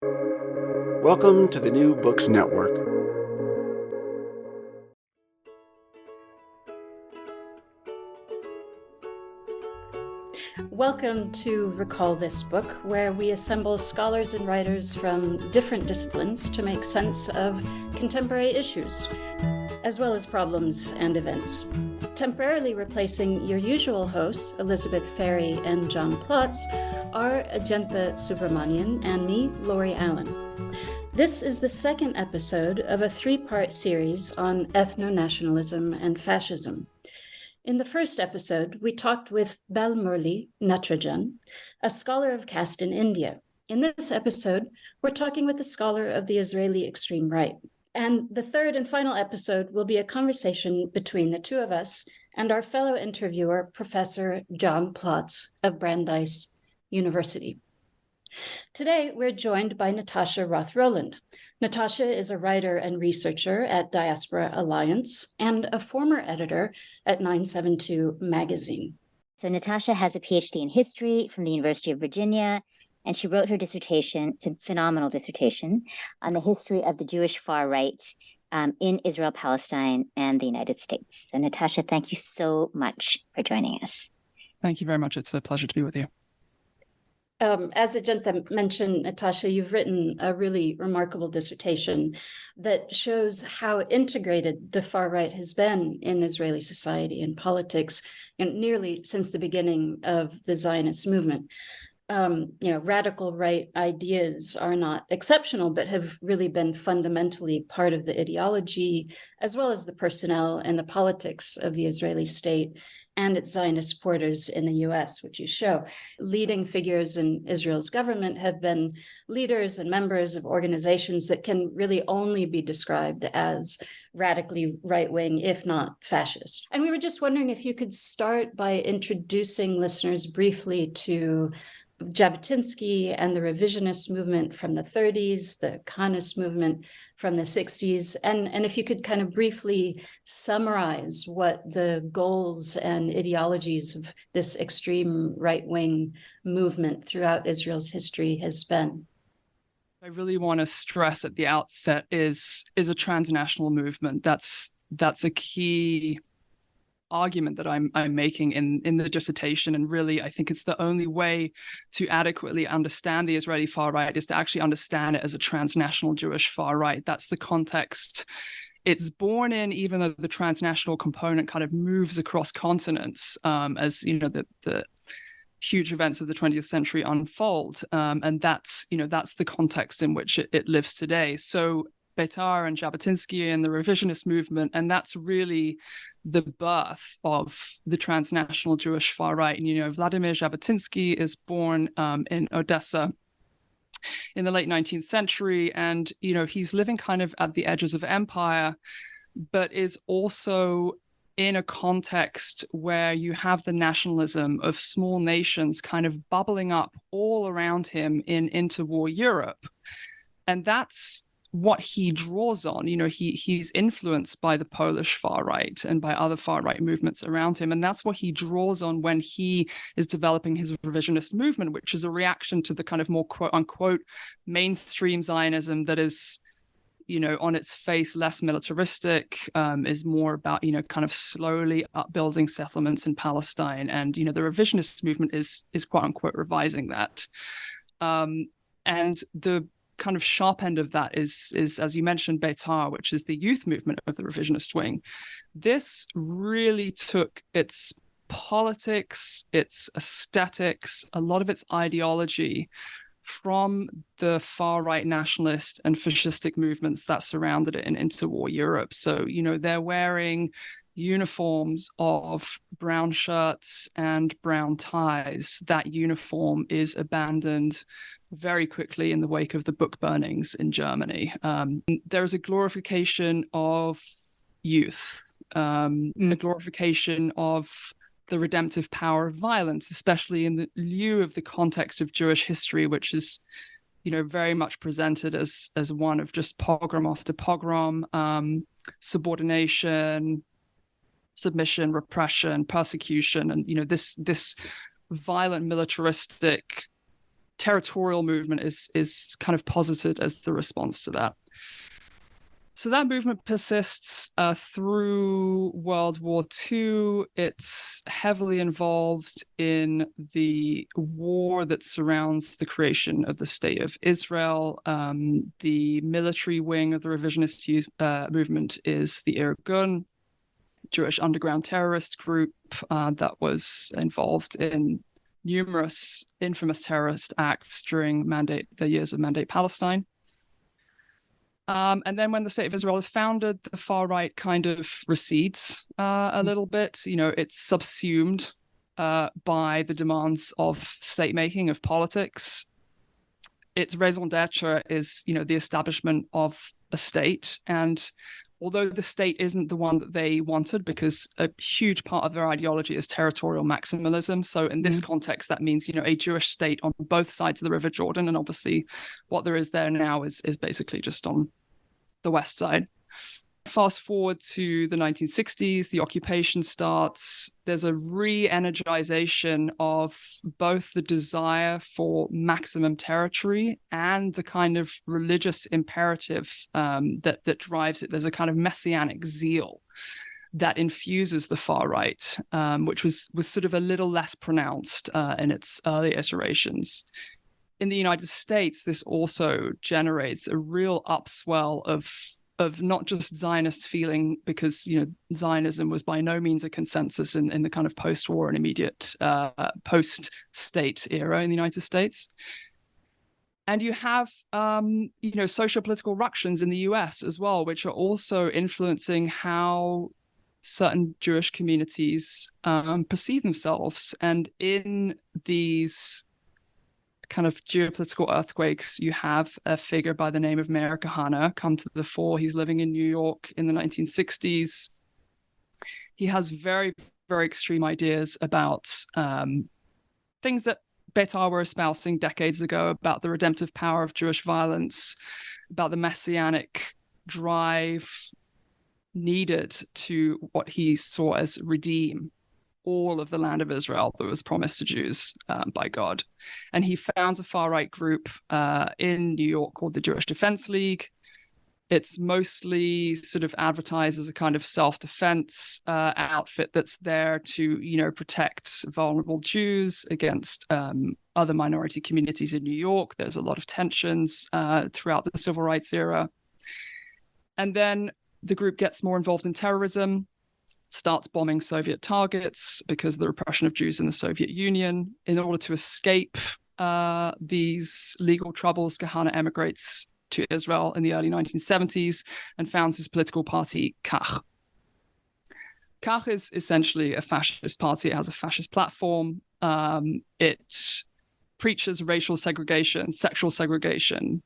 Welcome to the New Books Network. Welcome to Recall This Book, where we assemble scholars and writers from different disciplines to make sense of contemporary issues, as well as problems and events. Temporarily replacing your usual hosts, Elizabeth Ferry and John Plotz, are Ajantha Subramanian and me, Lori Allen. This is the second episode of a three-part series on ethnonationalism and fascism. In the first episode, we talked with Murli and Natasha, a scholar of caste in India. In this episode, we're talking with a scholar of the Israeli extreme right. And the third and final episode will be a conversation between the two of us and our fellow interviewer, Professor John Plotz of Brandeis University. Today, we're joined by Natasha Roth-Roland. Natasha is a writer and researcher at Diaspora Alliance and a former editor at 972 magazine. So Natasha has a PhD in history from the University of Virginia, and she wrote her dissertation, it's a phenomenal dissertation, on the history of the Jewish far right in Israel, Palestine, and the United States. So Natasha, thank you so much for joining us. Thank you very much. It's a pleasure to be with you. As Ajantha mentioned, Natasha, you've written a really remarkable dissertation that shows how integrated the far right has been in Israeli society and politics, nearly since the beginning of the Zionist movement. Radical right ideas are not exceptional, but have really been fundamentally part of the ideology, as well as the personnel and the politics of the Israeli state and its Zionist supporters in the US, which you show. Leading figures in Israel's government have been leaders and members of organizations that can really only be described as radically right-wing, if not fascist. And we were just wondering if you could start by introducing listeners briefly to Jabotinsky and the revisionist movement from the 30s, the Khanist movement from the 60s, and if you could kind of briefly summarize what the goals and ideologies of this extreme right-wing movement throughout Israel's history has been. I really want to stress at the outset is a transnational movement. That's a key argument that I'm making in the dissertation, and really I think it's the only way to adequately understand the Israeli far right is to actually understand it as a transnational Jewish far right. That's the context it's born in, even though the transnational component kind of moves across continents as the huge events of the 20th century unfold, and that's the context in which it lives today. So Beitar and Jabotinsky and the revisionist movement, and that's really the birth of the transnational Jewish far right. And Vladimir Jabotinsky is born in Odessa in the late 19th century, and he's living kind of at the edges of empire, but is also in a context where you have the nationalism of small nations kind of bubbling up all around him in interwar Europe, and that's what he draws on. He's influenced by the Polish far right and by other far right movements around him, and that's what he draws on when he is developing his revisionist movement, which is a reaction to the kind of more quote unquote mainstream Zionism that is, on its face less militaristic, is more about kind of slowly upbuilding settlements in Palestine, and the revisionist movement is quote unquote revising that, and the kind of sharp end of that is, as you mentioned, Beitar, which is the youth movement of the revisionist wing. This really took its politics, its aesthetics, a lot of its ideology from the far-right nationalist and fascistic movements that surrounded it in interwar Europe. So, they're wearing uniforms of brown shirts and brown ties. That uniform is abandoned very quickly in the wake of the book burnings in Germany. There is a glorification of youth, a glorification of the redemptive power of violence, especially in the lieu of the context of Jewish history, which is, very much presented as one of just pogrom after pogrom, subordination, submission, repression, persecution, and this violent militaristic territorial movement is kind of posited as the response to that. So that movement persists through World War II. It's heavily involved in the war that surrounds the creation of the State of Israel. The military wing of the revisionist movement is the Irgun, Jewish underground terrorist group that was involved in numerous infamous terrorist acts during the years of Mandate Palestine. And then when the State of Israel is founded, the far right kind of recedes a little bit. It's subsumed by the demands of state making, of politics. Its raison d'etre is, the establishment of a state. And although the state isn't the one that they wanted, because a huge part of their ideology is territorial maximalism. So in this context, that means, a Jewish state on both sides of the River Jordan. And obviously what there is there now is basically just on the west side. Fast forward to the 1960s, the occupation starts. There's a re-energization of both the desire for maximum territory and the kind of religious imperative that drives it. There's a kind of messianic zeal that infuses the far right, which was sort of a little less pronounced in its early iterations. In the United States, this also generates a real upswell of not just Zionist feeling, because Zionism was by no means a consensus in the kind of post-war and immediate post-state era in the United States. And you have socio-political ructions in the US as well, which are also influencing how certain Jewish communities perceive themselves. And in these kind of geopolitical earthquakes, you have a figure by the name of Meir Kahane come to the fore. He's living in New York in the 1960s. He has very, very extreme ideas about things that Beitar were espousing decades ago, about the redemptive power of Jewish violence, about the messianic drive needed to what he saw as redeem all of the land of Israel that was promised to Jews by God. And he founds a far-right group in New York called the Jewish Defense League. It's mostly sort of advertised as a kind of self-defense outfit that's there to, protect vulnerable Jews against other minority communities in New York. There's a lot of tensions throughout the civil rights era. And then the group gets more involved in terrorism, starts bombing Soviet targets because of the repression of Jews in the Soviet Union. In order to escape these legal troubles, Kahane emigrates to Israel in the early 1970s and founds his political party, Kach. Kach is essentially a fascist party. It has a fascist platform. It preaches racial segregation, sexual segregation.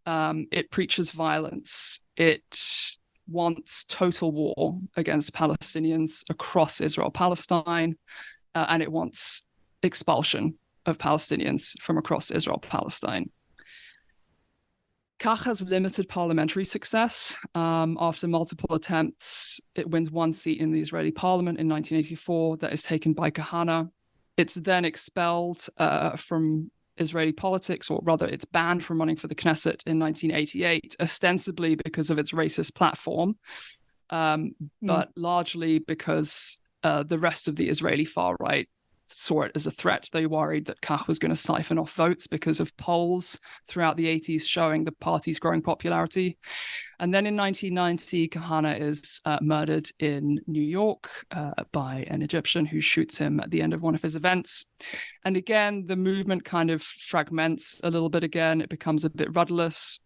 It preaches violence. It wants total war against Palestinians across Israel-Palestine, and it wants expulsion of Palestinians from across Israel-Palestine. Kach has limited parliamentary success. After multiple attempts, it wins one seat in the Israeli parliament in 1984 that is taken by Kahane. It's then expelled from Israeli politics, or rather it's banned from running for the Knesset in 1988, ostensibly because of its racist platform, but largely because the rest of the Israeli far right saw it as a threat. They worried that Kach was going to siphon off votes because of polls throughout the 80s showing the party's growing popularity. And then in 1990, Kahane is murdered in New York by an Egyptian who shoots him at the end of one of his events. And again, the movement kind of fragments a little bit again. It becomes a bit rudderless.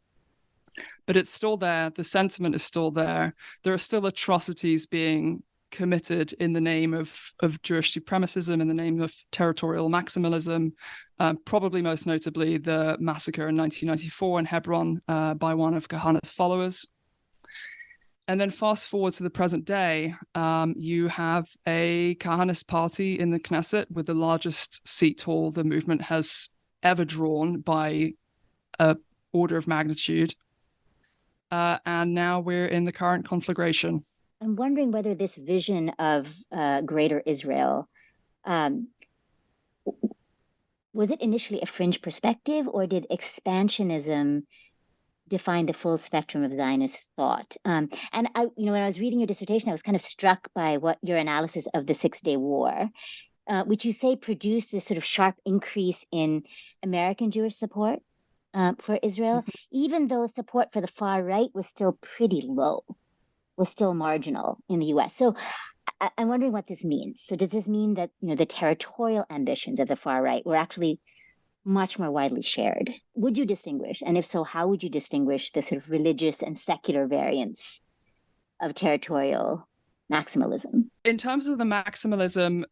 But it's still there. The sentiment is still there. There are still atrocities being committed in the name of Jewish supremacism, in the name of territorial maximalism, probably most notably the massacre in 1994 in Hebron by one of Kahane's followers. And then fast forward to the present day, you have a Kahanist party in the Knesset with the largest seat haul the movement has ever drawn by an order of magnitude. And now we're in the current conflagration. I'm wondering whether this vision of greater Israel was it initially a fringe perspective, or did expansionism define the full spectrum of Zionist thought? And I, when I was reading your dissertation, I was kind of struck by what your analysis of the Six-Day War, which you say produced this sort of sharp increase in American Jewish support for Israel, even though support for the far right was still pretty low, was still marginal in the US. So I'm wondering what this means. So does this mean that, the territorial ambitions of the far right were actually much more widely shared? Would you distinguish? And if so, how would you distinguish the sort of religious and secular variants of territorial maximalism? In terms of the maximalism,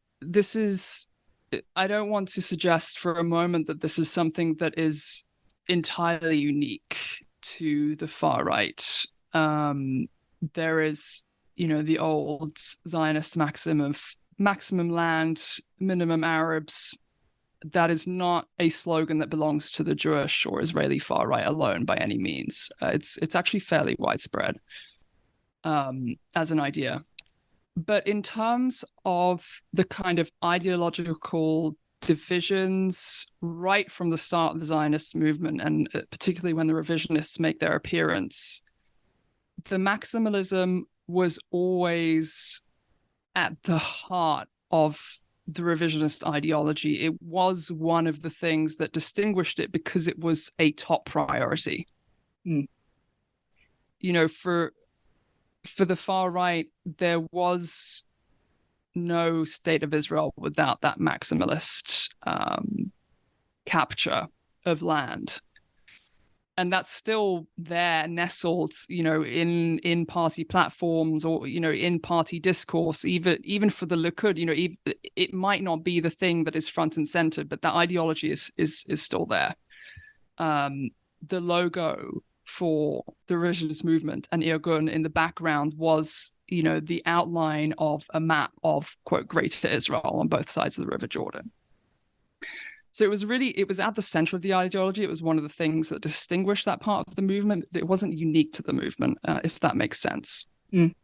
I don't want to suggest for a moment that this is something that is entirely unique to the far right. There is, the old Zionist maxim of maximum land, minimum Arabs. That is not a slogan that belongs to the Jewish or Israeli far right alone by any means. It's actually fairly widespread as an idea. But in terms of the kind of ideological divisions right from the start of the Zionist movement, and particularly when the revisionists make their appearance, the maximalism was always at the heart of the revisionist ideology. It was one of the things that distinguished it because it was a top priority. For the far right, there was no state of Israel without that maximalist capture of land. And that's still there, nestled, in party platforms or, in party discourse, even for the Likud, it might not be the thing that is front and center, but that ideology is still there. The logo for the revisionist movement and Irgun in the background was, the outline of a map of, quote, Greater Israel on both sides of the River Jordan. So it was at the center of the ideology. It was one of the things that distinguished that part of the movement. It wasn't unique to the movement, if that makes sense. And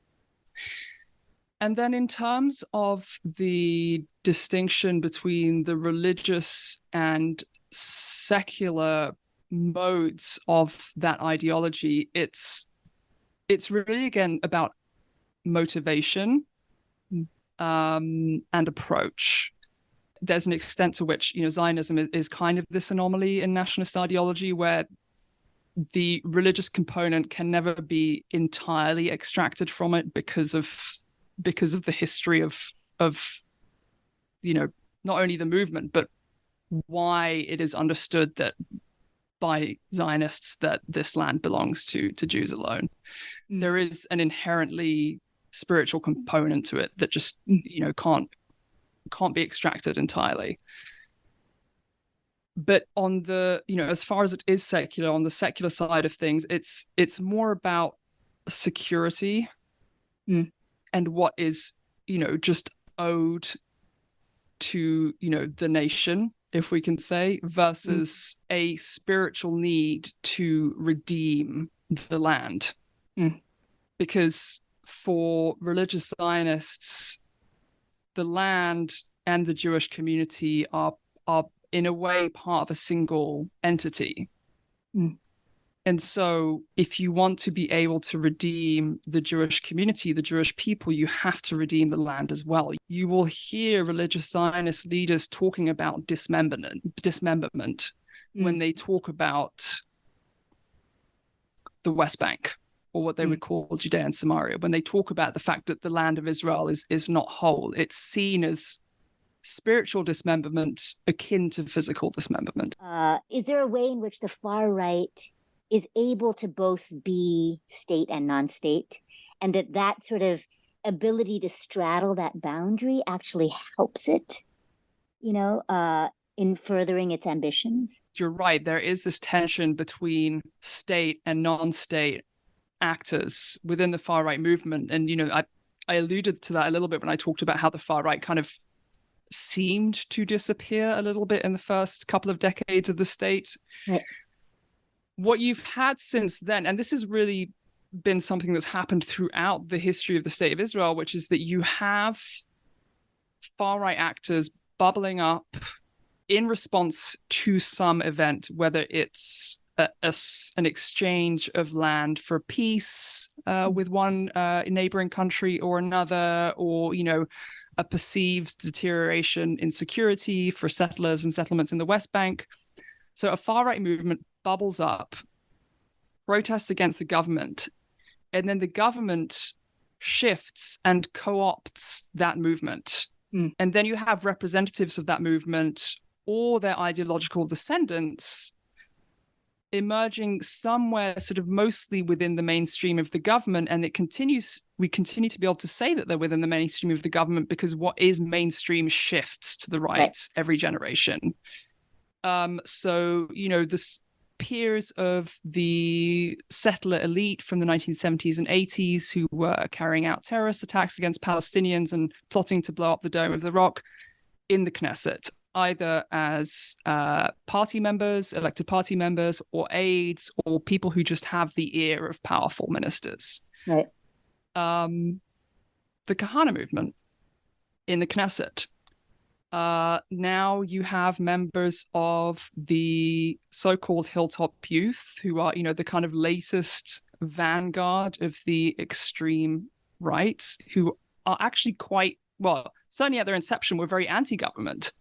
then in terms of the distinction between the religious and secular modes of that ideology, it's really, again, about motivation and approach. There's an extent to which, Zionism is kind of this anomaly in nationalist ideology where the religious component can never be entirely extracted from it because of the history of not only the movement, but why it is understood that by Zionists that this land belongs to Jews alone. There is an inherently spiritual component to it that just, can't be extracted entirely. But on the, as far as it is secular, on the secular side of things, it's more about security and what is, just owed to, the nation, if we can say, versus a spiritual need to redeem the land. Because for religious Zionists, the land and the Jewish community are in a way part of a single entity. And so if you want to be able to redeem the Jewish community, the Jewish people, you have to redeem the land as well. You will hear religious Zionist leaders talking about dismemberment when they talk about the West Bank, or what they would call Judea and Samaria. When they talk about the fact that the land of Israel is not whole, it's seen as spiritual dismemberment akin to physical dismemberment. Is there a way in which the far right is able to both be state and non-state, and that sort of ability to straddle that boundary actually helps it, in furthering its ambitions? You're right. There is this tension between state and non-state actors within the far right movement. And, I alluded to that a little bit when I talked about how the far right kind of seemed to disappear a little bit in the first couple of decades of the state. Right. What you've had since then, and this has really been something that's happened throughout the history of the state of Israel, which is that you have far right actors bubbling up in response to some event, whether it's an exchange of land for peace with one neighboring country or another, or, a perceived deterioration in security for settlers and settlements in the West Bank. So a far-right movement bubbles up, protests against the government, and then the government shifts and co-opts that movement. And then you have representatives of that movement or their ideological descendants emerging somewhere sort of mostly within the mainstream of the government. And we continue to be able to say that they're within the mainstream of the government because what is mainstream shifts to the right every generation. So, this peers of the settler elite from the 1970s and 80s who were carrying out terrorist attacks against Palestinians and plotting to blow up the Dome of the Rock in the Knesset, either as party members, elected party members, or aides, or people who just have the ear of powerful ministers. Right. The Kahana movement in the Knesset. Now you have members of the so-called Hilltop Youth who are, the kind of latest vanguard of the extreme right, who are actually quite, well, certainly at their inception were very anti-government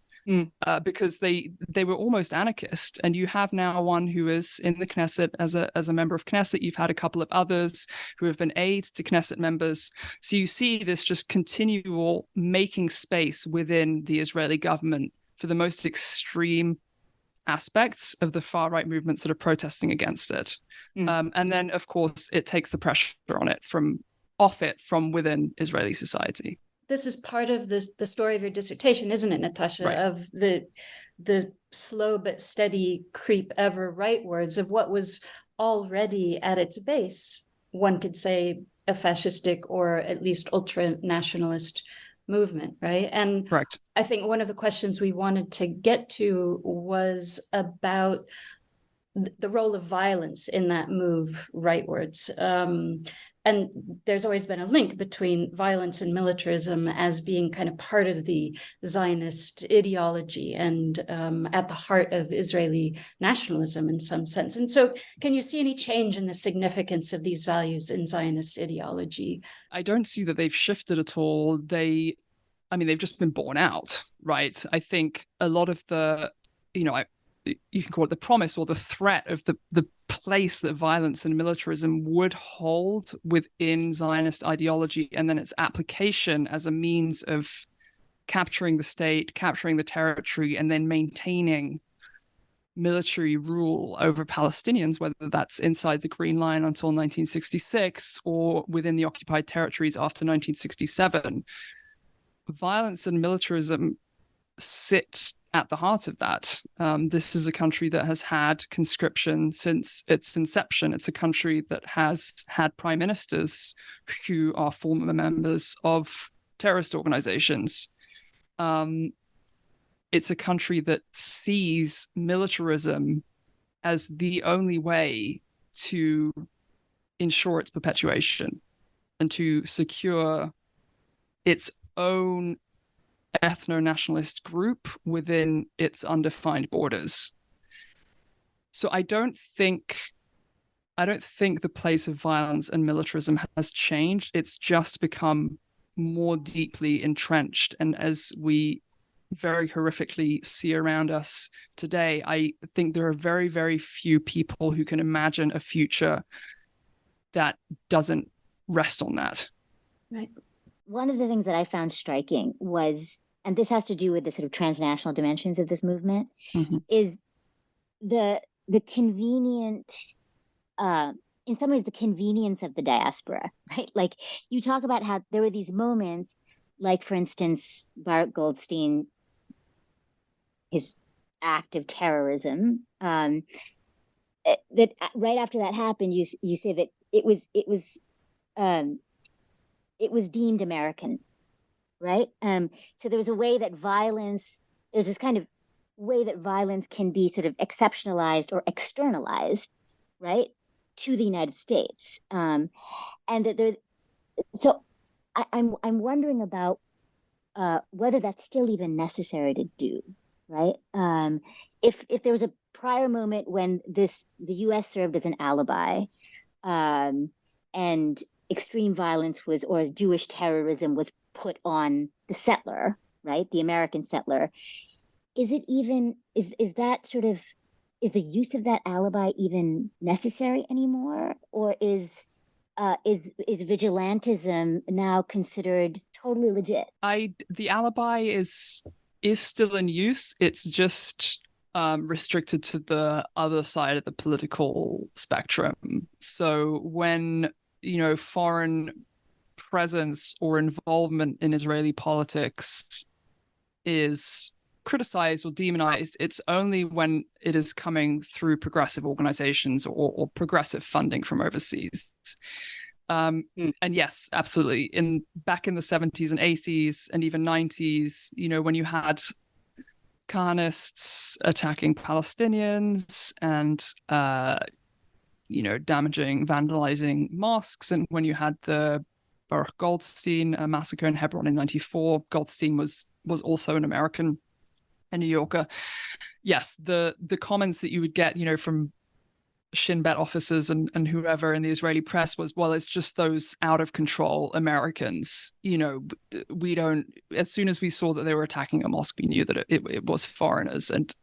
because they were almost anarchist. And you have now one who is in the Knesset as a member of Knesset. You've had a couple of others who have been aides to Knesset members. So you see this just continual making space within the Israeli government for the most extreme aspects of the far-right movements that are protesting against it. And then, of course, it takes the pressure on it from within Israeli society. This is part of the story of your dissertation, isn't it, Natasha? Right. Of the slow but steady creep ever rightwards of what was already at its base, one could say, a fascistic or at least ultra-nationalist movement, right? And correct. I think one of the questions we wanted to get to was about the role of violence in that move rightwards. And there's always been a link between violence and militarism as being kind of part of the Zionist ideology and at the heart of Israeli nationalism in some sense. And so can you see any change in the significance of these values in Zionist ideology? I don't see that they've shifted at all. They've just been borne out, right? I think a lot of the, you can call it the promise or the threat of the place that violence and militarism would hold within Zionist ideology, and then its application as a means of capturing the state, capturing the territory, and then maintaining military rule over Palestinians, whether that's inside the Green Line until 1966 or within the occupied territories after 1967. Violence and militarism sit at the heart of that. This is a country that has had conscription since its inception. It's a country that has had prime ministers who are former members of terrorist organizations. It's a country that sees militarism as the only way to ensure its perpetuation and to secure its own ethno-nationalist group within its undefined borders. So I don't think the place of violence and militarism has changed. It's just become more deeply entrenched. And as we very horrifically see around us today, I think there are very, very few people who can imagine a future that doesn't rest on that. Right. One of the things that I found striking was, and this has to do with the sort of transnational dimensions of this movement, is the convenient, in some ways, the convenience of the diaspora, right? Like you talk about how there were these moments, like for instance, Baruch Goldstein, his act of terrorism, that right after that happened, you say that it was deemed American. Right. So there was a way that there's this kind of way that violence can be sort of exceptionalized or externalized, right, to the United States. And that I'm wondering about whether that's still even necessary to do. right? If there was a prior moment when the U.S. served as an alibi, and extreme violence was, or Jewish terrorism was put on the settler, right, the American settler, is it even is that sort of, is the use of that alibi even necessary anymore, or is vigilantism now considered totally legit? The alibi is still in use. It's just restricted to the other side of the political spectrum. So when, foreign presence or involvement in Israeli politics is criticized or demonized, it's only when it is coming through progressive organizations or progressive funding from overseas. And yes, absolutely. Back in the 70s and 80s and even 90s, when you had Kahanists attacking Palestinians and damaging, vandalizing mosques, and when you had the Baruch Goldstein massacre in Hebron in '94, Goldstein was also an American, a New Yorker. Yes, the comments that you would get, from Shin Bet officers and whoever in the Israeli press was, well, it's just those out of control Americans. We don't, as soon as we saw that they were attacking a mosque, we knew that it was foreigners. And,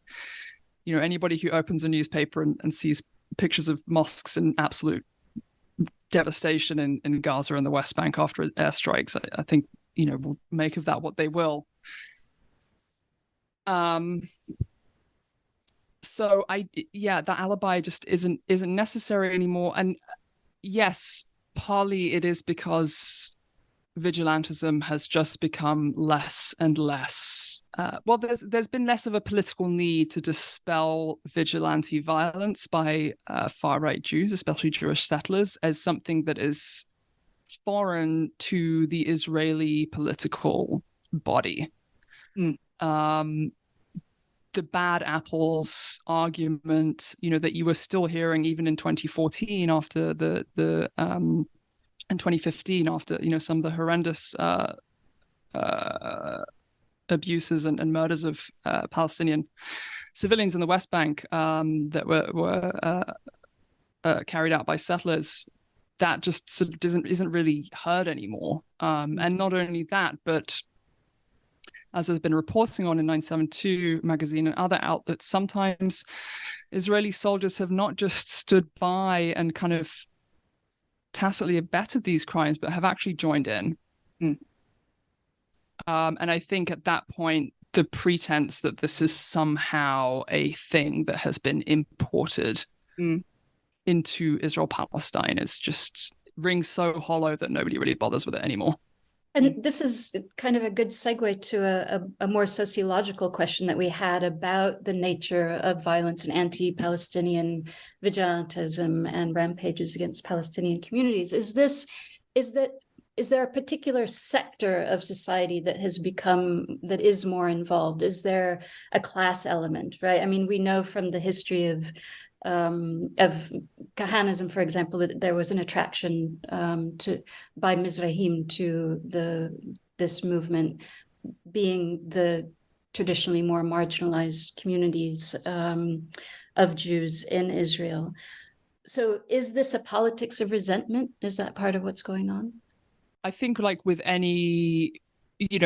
anybody who opens a newspaper and sees pictures of mosques in absolute devastation in Gaza and the West Bank after airstrikes, I think, will make of that what they will. So that alibi just isn't necessary anymore. And yes, partly it is because vigilantism has just become less and less. There's been less of a political need to dispel vigilante violence by far-right Jews, especially Jewish settlers, as something that is foreign to the Israeli political body. The bad apples argument, that you were still hearing even in 2014 after in 2015 after, some of the horrendous abuses and murders of Palestinian civilians in the West Bank that were carried out by settlers. That just sort of isn't really heard anymore. And not only that, but as there's been reporting on in 972 magazine and other outlets, sometimes Israeli soldiers have not just stood by and kind of tacitly abetted these crimes, but have actually joined in. And I think at that point, the pretense that this is somehow a thing that has been imported into Israel-Palestine is just rings so hollow that nobody really bothers with it anymore. And this is kind of a good segue to a more sociological question that we had about the nature of violence and anti-Palestinian vigilantism and rampages against Palestinian communities. Is there a particular sector of society that is more involved? Is there a class element, right? I mean, we know from the history of Kahanism, for example, that there was an attraction by Mizrahim to this movement, being the traditionally more marginalized communities of Jews in Israel. So is this a politics of resentment? Is that part of what's going on? I think, like with any,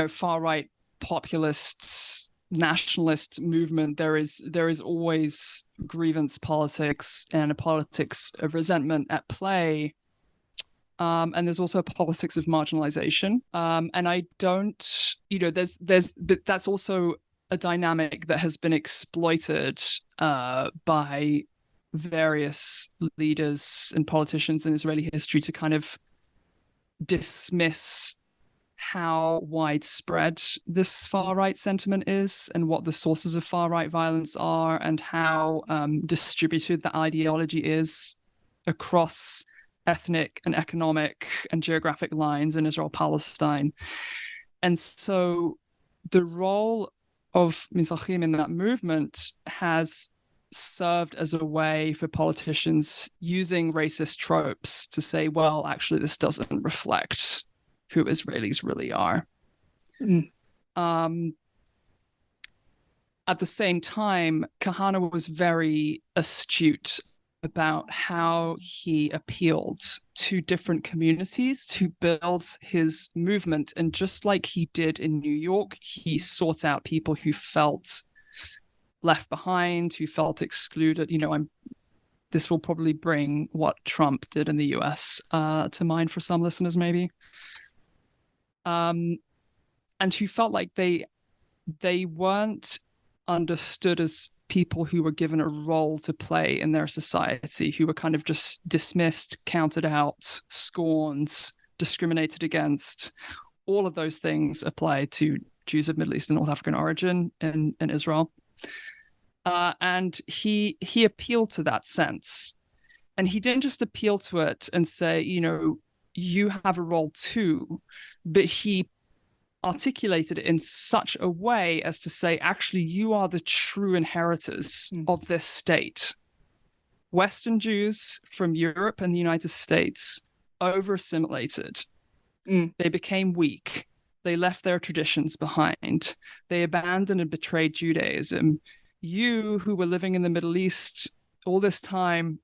far-right populists, nationalist movement, there is always grievance politics and a politics of resentment at play, and there's also a politics of marginalization, and I don't, but that's also a dynamic that has been exploited by various leaders and politicians in Israeli history to kind of dismiss how widespread this far-right sentiment is and what the sources of far-right violence are and how distributed the ideology is across ethnic and economic and geographic lines in Israel-Palestine. And so the role of Mizrahim in that movement has served as a way for politicians using racist tropes to say, well, actually, this doesn't reflect who Israelis really are. at the same time, Kahana was very astute about how he appealed to different communities to build his movement. And just like he did in New York, he sought out people who felt left behind, who felt excluded. This will probably bring what Trump did in the US to mind for some listeners, maybe. And who felt like they weren't understood as people who were given a role to play in their society, who were kind of just dismissed, counted out, scorned, discriminated against. All of those things apply to Jews of Middle East and North African origin in Israel. And he appealed to that sense. And he didn't just appeal to it and say, you have a role too, but he articulated it in such a way as to say, actually, you are the true inheritors of this state. Western Jews from Europe and the United States over-assimilated. They became weak. They left their traditions behind. They abandoned and betrayed Judaism. You, who were living in the Middle East all this time,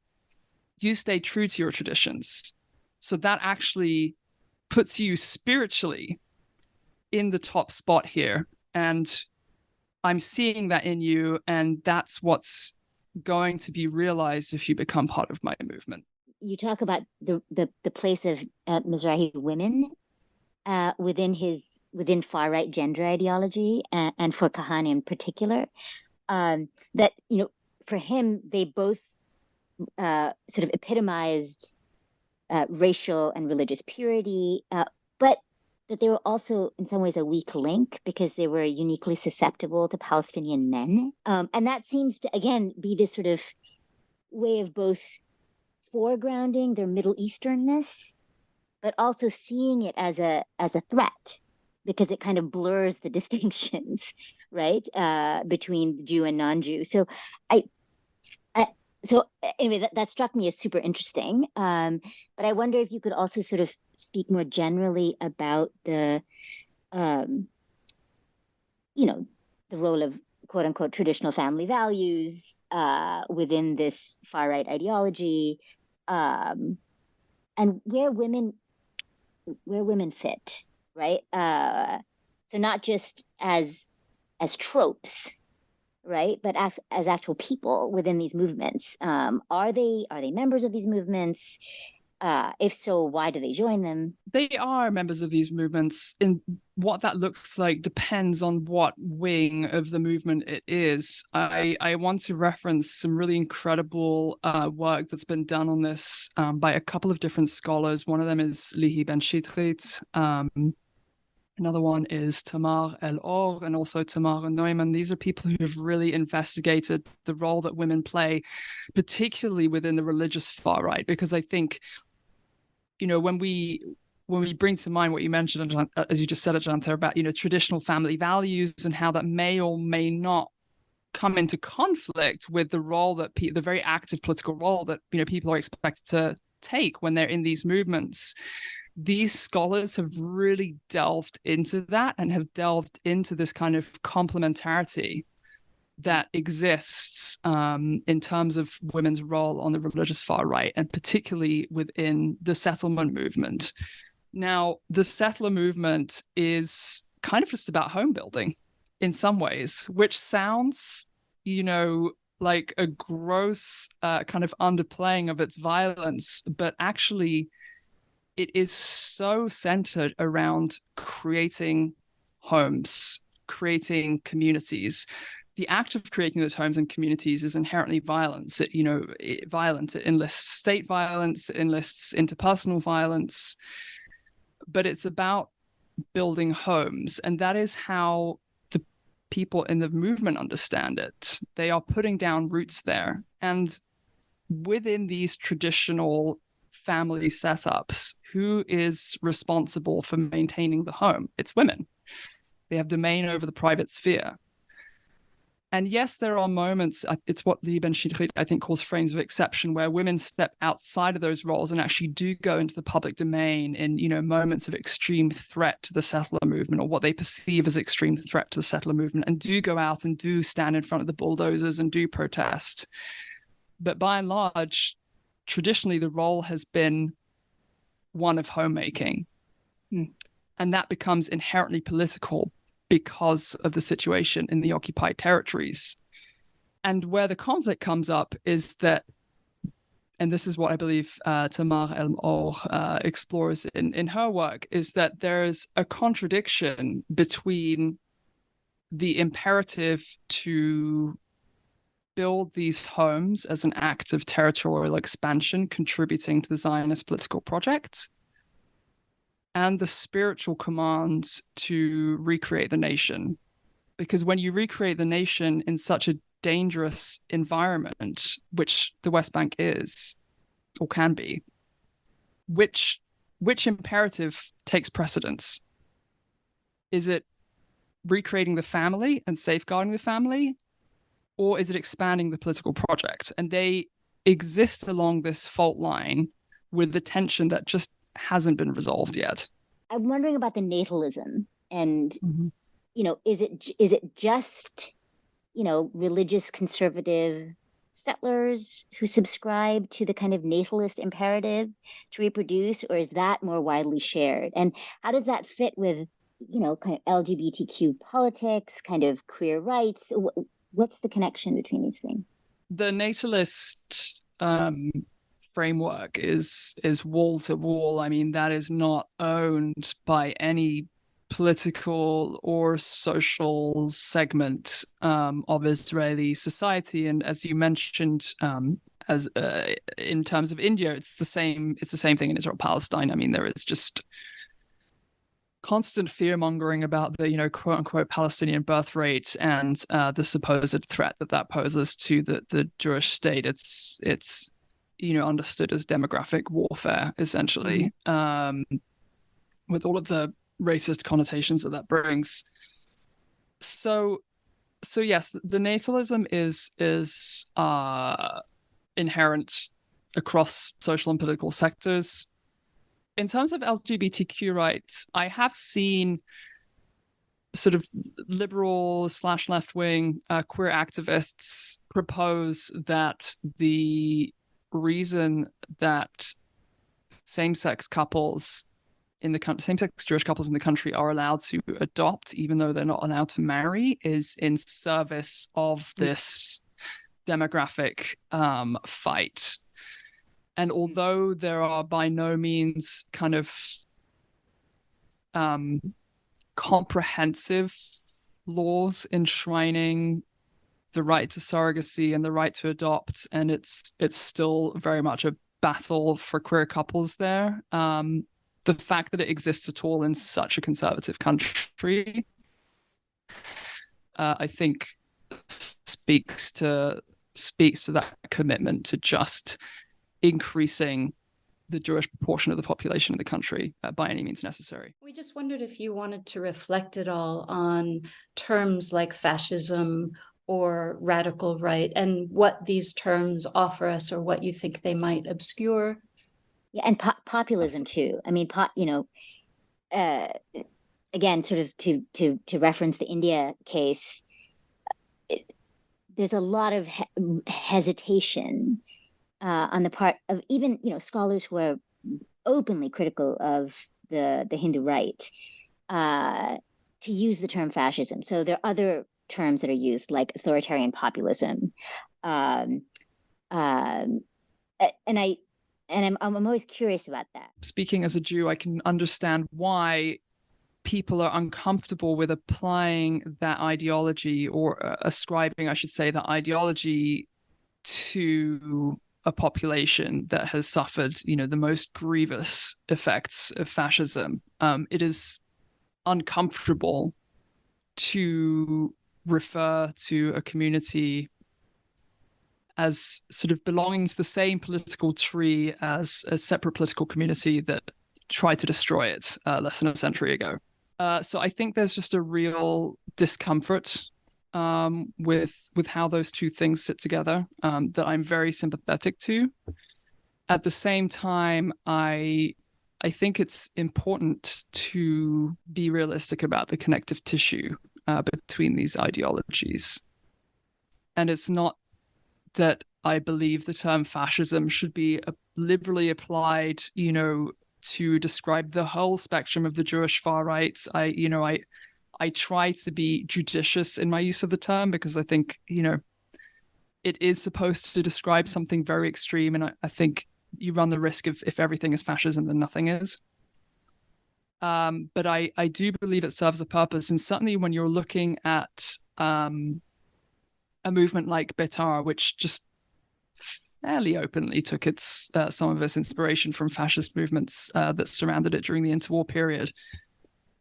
you stayed true to your traditions. So that actually puts you spiritually in the top spot here. And I'm seeing that in you, and that's what's going to be realized if you become part of my movement. You talk about the place of Mizrahi women within far-right gender ideology, and for Kahane in particular, that, for him, they both sort of epitomized racial and religious purity, but that they were also in some ways a weak link because they were uniquely susceptible to Palestinian men. And that seems to, again, be this sort of way of both foregrounding their Middle Easternness, but also seeing it as a threat, because it kind of blurs the distinctions, right, between the Jew and non-Jew. So So anyway, that struck me as super interesting. But I wonder if you could also sort of speak more generally about the role of quote unquote traditional family values within this far right ideology, and where women fit, right? So not just as tropes, right, but as actual people within these movements. Are they members of these movements? If so, why do they join them? They are members of these movements. And what that looks like depends on what wing of the movement it is. I want to reference some really incredible work that's been done on this by a couple of different scholars. One of them is Lihi Ben Shitrit. Another one is Tamar El-Or and also Tamar Neumann. These are people who have really investigated the role that women play, particularly within the religious far right, because I think, when we bring to mind what you mentioned, as you just said, Ajantha, about, traditional family values and how that may or may not come into conflict with the role that the very active political role that, people are expected to take when they're in these movements. These scholars have really delved into that and have delved into this kind of complementarity that exists in terms of women's role on the religious far right, and particularly within the settlement movement. Now, the settler movement is kind of just about home building in some ways, which sounds, like a gross kind of underplaying of its violence, but actually it is so centered around creating homes, creating communities. The act of creating those homes and communities is inherently violent. It enlists state violence, it enlists interpersonal violence, but it's about building homes. And that is how the people in the movement understand it. They are putting down roots there. And within these traditional family setups, who is responsible for maintaining the home? It's women. They have domain over the private sphere. And yes, there are moments, it's what Lee Ben-Shidrit, I think, calls frames of exception, where women step outside of those roles and actually do go into the public domain in, moments of extreme threat to the settler movement, or what they perceive as extreme threat to the settler movement, and do go out and do stand in front of the bulldozers and do protest. But by and large, traditionally, the role has been one of homemaking. And that becomes inherently political because of the situation in the occupied territories. And where the conflict comes up is that, and this is what I believe Tamar El-Or explores in her work, is that there's a contradiction between the imperative to build these homes as an act of territorial expansion, contributing to the Zionist political project, and the spiritual command to recreate the nation. Because when you recreate the nation in such a dangerous environment, which the West Bank is, or can be, which imperative takes precedence? Is it recreating the family and safeguarding the family, or is it expanding the political project? And they exist along this fault line with the tension that just hasn't been resolved yet. I'm wondering about the natalism, and is it just religious conservative settlers who subscribe to the kind of natalist imperative to reproduce, or is that more widely shared? And how does that fit with kind of LGBTQ politics, kind of queer rights? What's the connection between these things? The natalist framework is wall to wall. I mean, that is not owned by any political or social segment of Israeli society. And as you mentioned, as in terms of India, it's the same thing in Israel Palestine. I mean, there is just constant fear mongering about the quote unquote Palestinian birth rate and the supposed threat that poses to the Jewish state. It's understood as demographic warfare, essentially, with all of the racist connotations that brings. So yes, the natalism is inherent across social and political sectors. In terms of LGBTQ rights, I have seen sort of liberal / left-wing queer activists propose that the reason that same-sex couples in the country, same-sex Jewish couples in the country, are allowed to adopt, even though they're not allowed to marry, is in service of this demographic fight. And although there are by no means kind of comprehensive laws enshrining the right to surrogacy and the right to adopt, and it's still very much a battle for queer couples there. The fact that it exists at all in such a conservative country, I think, speaks to that commitment to just increasing the Jewish proportion of the population in the country by any means necessary. We just wondered if you wanted to reflect at all on terms like fascism or radical right, and what these terms offer us, or what you think they might obscure. Yeah, and populism too. I mean, again, sort of to reference the India case, there's a lot of hesitation on the part of even scholars who are openly critical of the Hindu right to use the term fascism. So there are other terms that are used, like authoritarian populism, and I'm always curious about that. Speaking as a Jew, I can understand why people are uncomfortable with applying that ideology, or ascribing, I should say, that ideology to a population that has suffered, the most grievous effects of fascism. It is uncomfortable to refer to a community as sort of belonging to the same political tree as a separate political community that tried to destroy it less than a century ago. So I think there's just a real discomfort with how those two things sit together, that I'm very sympathetic to. At the same time, I think it's important to be realistic about the connective tissue between these ideologies. And it's not that I believe the term fascism should be liberally applied, to describe the whole spectrum of the Jewish far right. I try to be judicious in my use of the term, because I think, it is supposed to describe something very extreme. And I think you run the risk of, if everything is fascism, then nothing is. But I do believe it serves a purpose. And certainly when you're looking at a movement like Betar, which just fairly openly took some of its inspiration from fascist movements that surrounded it during the interwar period.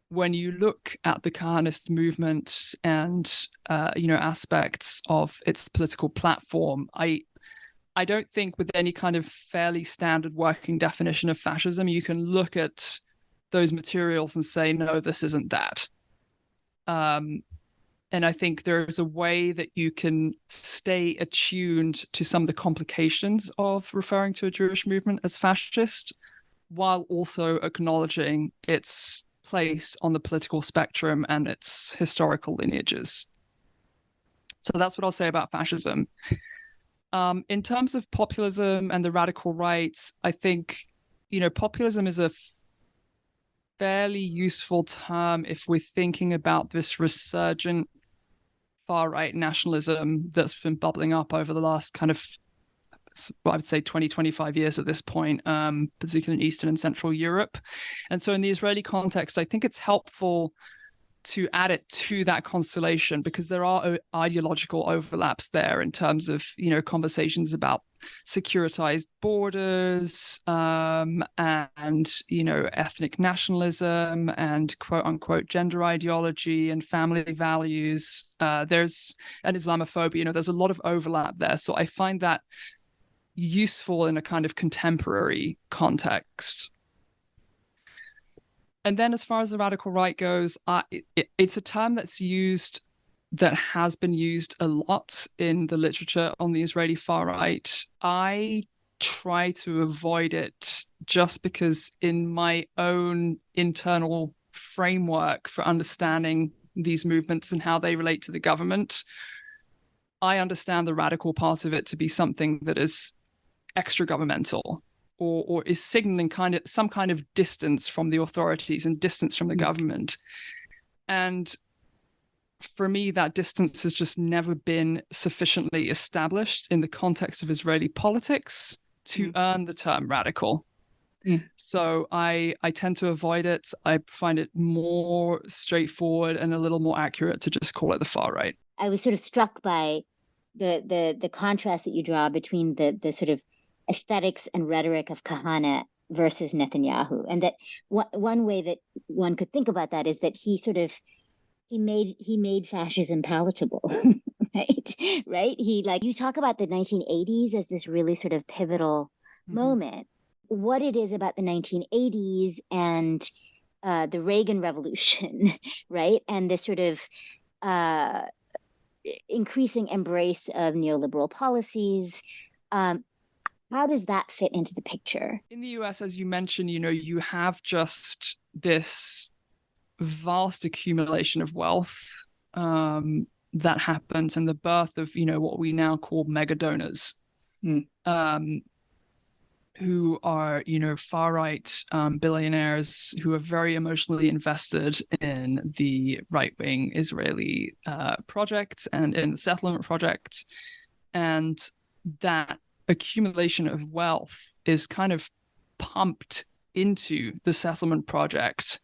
When you look at the Kahanist movement and aspects of its political platform, I don't think with any kind of fairly standard working definition of fascism, you can look at those materials and say, no, this isn't that. And I think there's a way that you can stay attuned to some of the complications of referring to a Jewish movement as fascist, while also acknowledging its place on the political spectrum and its historical lineages. So that's what I'll say about fascism. In terms of populism and the radical right, I think, populism is a fairly useful term if we're thinking about this resurgent far-right nationalism that's been bubbling up over the last kind of, I would say 20, 25 years at this point, particularly in Eastern and Central Europe. And so in the Israeli context, I think it's helpful to add it to that constellation, because there are ideological overlaps there in terms of, conversations about securitized borders, and, ethnic nationalism and quote unquote gender ideology and family values. There's an Islamophobia, there's a lot of overlap there. So I find that useful in a kind of contemporary context. And then as far as the radical right goes, it's a term that has been used a lot in the literature on the Israeli far right. I try to avoid it just because in my own internal framework for understanding these movements and how they relate to the government, I understand the radical part of it to be something that is extra governmental, or is signaling some kind of distance from the authorities and distance from the government. And for me, that distance has just never been sufficiently established in the context of Israeli politics to earn the term radical. So I tend to avoid it. I find it more straightforward and a little more accurate to just call it the far right. I was sort of struck by the contrast that you draw between the sort of aesthetics and rhetoric of Kahane versus Netanyahu, and that one way that one could think about that is that he made fascism palatable, right? You talk about the 1980s as this really sort of pivotal moment. What it is about the 1980s and the Reagan Revolution, right, and this sort of increasing embrace of neoliberal policies. How does that fit into the picture? In the US, as you mentioned, you have just this vast accumulation of wealth that happens, and the birth of, what we now call mega donors, who are, far-right billionaires who are very emotionally invested in the right-wing Israeli project and in the settlement project. And that accumulation of wealth is kind of pumped into the settlement project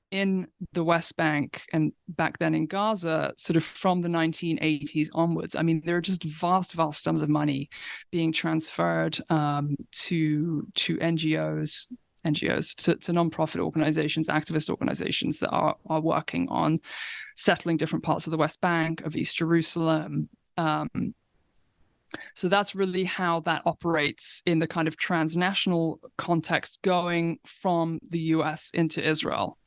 in the West Bank and back then in Gaza, sort of from the 1980s onwards. I mean, there are just vast sums of money being transferred to NGOs, to nonprofit organizations, activist organizations that are working on settling different parts of the West Bank, of East Jerusalem. So that's really how that operates in the kind of transnational context, going from the US into Israel.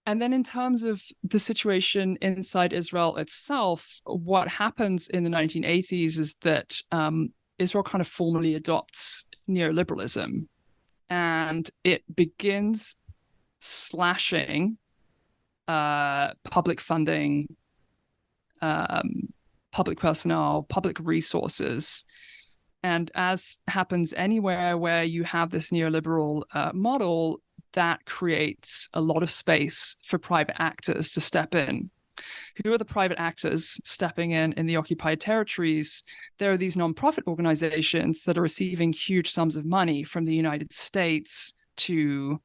And then in terms of the situation inside Israel itself, what happens in the 1980s is that Israel kind of formally adopts neoliberalism, and it begins slashing public funding, public personnel, public resources. And as happens anywhere where you have this neoliberal model, that creates a lot of space for private actors to step in. Who are the private actors stepping in the occupied territories? There are these nonprofit organizations that are receiving huge sums of money from the United States to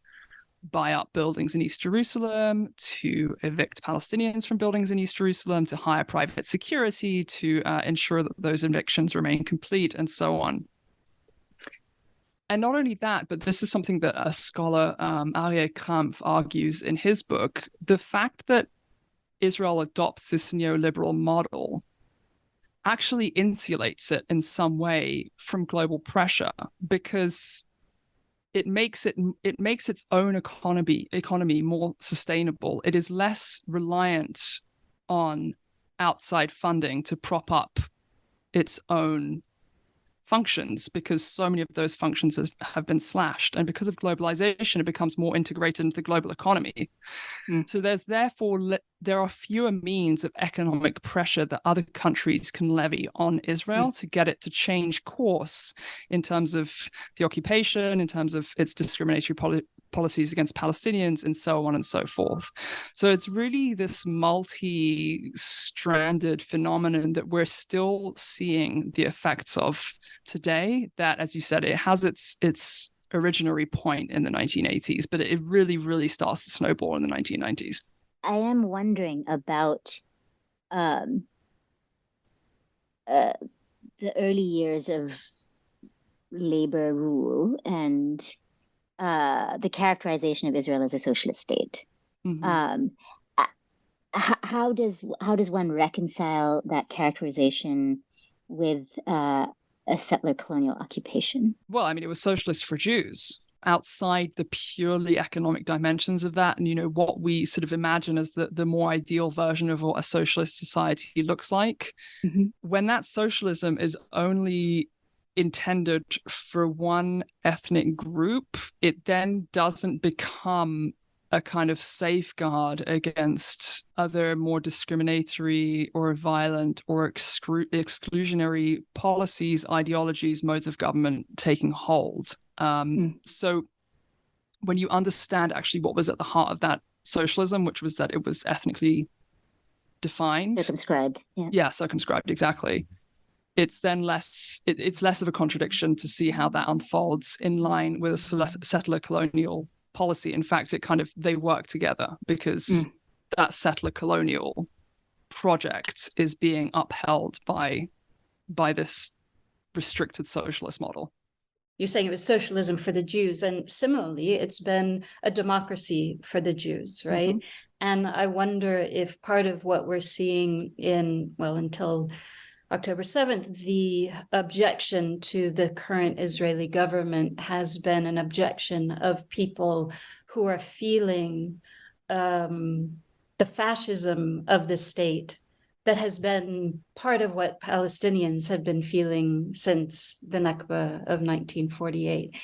buy up buildings in East Jerusalem, to evict Palestinians from buildings in East Jerusalem, to hire private security, to ensure that those evictions remain complete, and so on. And not only that, but this is something that a scholar, Aryeh Krampf, argues in his book, the fact that Israel adopts this neoliberal model actually insulates it in some way from global pressure, because it makes its own economy more sustainable. It is less reliant on outside funding to prop up its own functions, because so many of those functions have been slashed, and because of globalization, it becomes more integrated into the global economy. So there are fewer means of economic pressure that other countries can levy on Israel to get it to change course in terms of the occupation, in terms of its discriminatory policies against Palestinians, and so on and so forth. So it's really this multi-stranded phenomenon that we're still seeing the effects of today, that, as you said, it has its originary point in the 1980s, but it really, really starts to snowball in the 1990s. I am wondering about the early years of labor rule and the characterization of Israel as a socialist state. Mm-hmm. How does one reconcile that characterization with a settler colonial occupation? Well, I mean, it was socialist for Jews. Outside the purely economic dimensions of that, and what we sort of imagine as the more ideal version of what a socialist society looks like, when that socialism is only intended for one ethnic group, it then doesn't become a kind of safeguard against other more discriminatory or violent or exclusionary policies, ideologies, modes of government taking hold. So when you understand actually what was at the heart of that socialism, which was that it was ethnically defined. Circumscribed. Yeah, circumscribed, exactly. It's then less of a contradiction to see how that unfolds in line with a settler colonial policy. In fact, they work together, because that settler colonial project is being upheld by this restricted socialist model. You're saying it was socialism for the Jews, and similarly, it's been a democracy for the Jews, right? And I wonder if part of what we're seeing until October 7th, the objection to the current Israeli government has been an objection of people who are feeling the fascism of the state that has been part of what Palestinians have been feeling since the Nakba of 1948.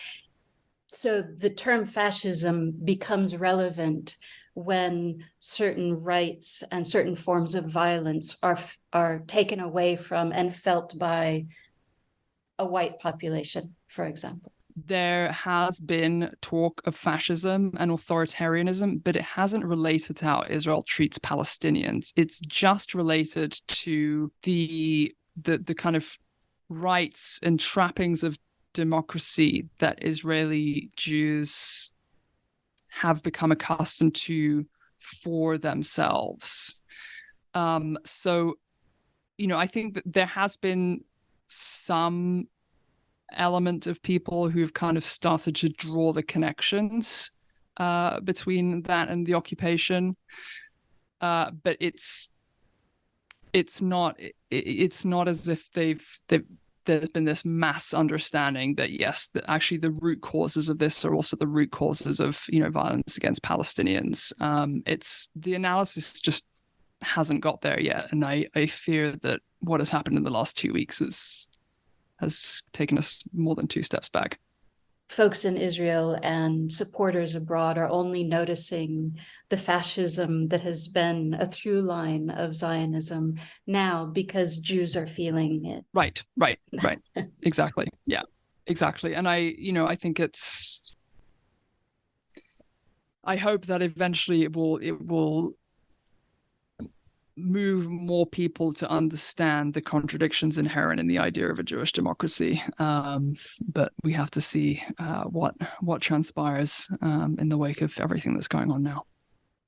So the term fascism becomes relevant when certain rights and certain forms of violence are taken away from and felt by a white population, for example. There has been talk of fascism and authoritarianism, but it hasn't related to how Israel treats Palestinians. It's just related to the kind of rights and trappings of democracy that Israeli Jews have become accustomed to for themselves. So, I think that there has been some element of people who've kind of started to draw the connections between that and the occupation, but it's not as if they've there's been this mass understanding that yes, that actually the root causes of this are also the root causes of, you know, violence against Palestinians. It's the analysis just hasn't got there yet, and I fear that what has happened in the last 2 weeks has taken us more than 2 steps back. Folks in Israel and supporters abroad are only noticing the fascism that has been a through line of Zionism now because Jews are feeling it. Right. Exactly. Yeah, exactly. And I think I hope that eventually it will move more people to understand the contradictions inherent in the idea of a Jewish democracy. But we have to see what transpires in the wake of everything that's going on now.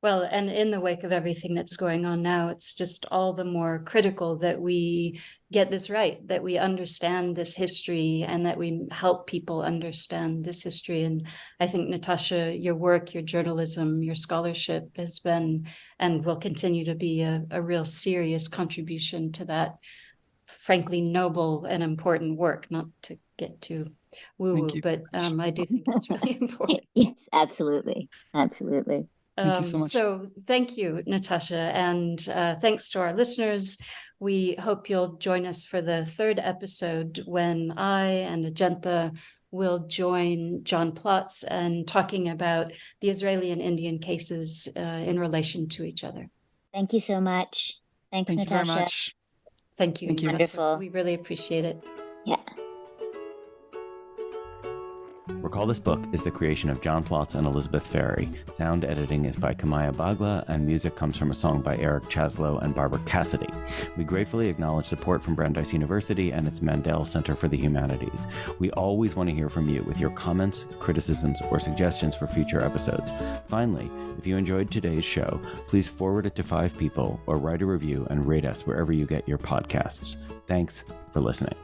Well, and in the wake of everything that's going on now, it's just all the more critical that we get this right, that we understand this history and that we help people understand this history. And I think, Natasha, your work, your journalism, your scholarship has been and will continue to be a real serious contribution to that, frankly, noble and important work, not to get too woo-woo, but I do think it's really important. Yes, absolutely. Absolutely. Thank you so much. So thank you, Natasha, and thanks to our listeners. We hope you'll join us for the 3rd episode when I and Ajantha will join John Plotz and talking about the Israeli and Indian cases in relation to each other. Thank you so much. Thanks, Thank Natasha. you very much. Thank you. Thank you. Wonderful. We really appreciate it. Yeah. Recall This Book is the creation of John Plotz and Elizabeth Ferry. Sound editing is by Kamaya Bagla, and music comes from a song by Eric Chaslow and Barbara Cassidy. We gratefully acknowledge support from Brandeis University and its Mandel Center for the Humanities. We always want to hear from you with your comments, criticisms, or suggestions for future episodes. Finally, if you enjoyed today's show, please forward it to 5 people or write a review and rate us wherever you get your podcasts. Thanks for listening.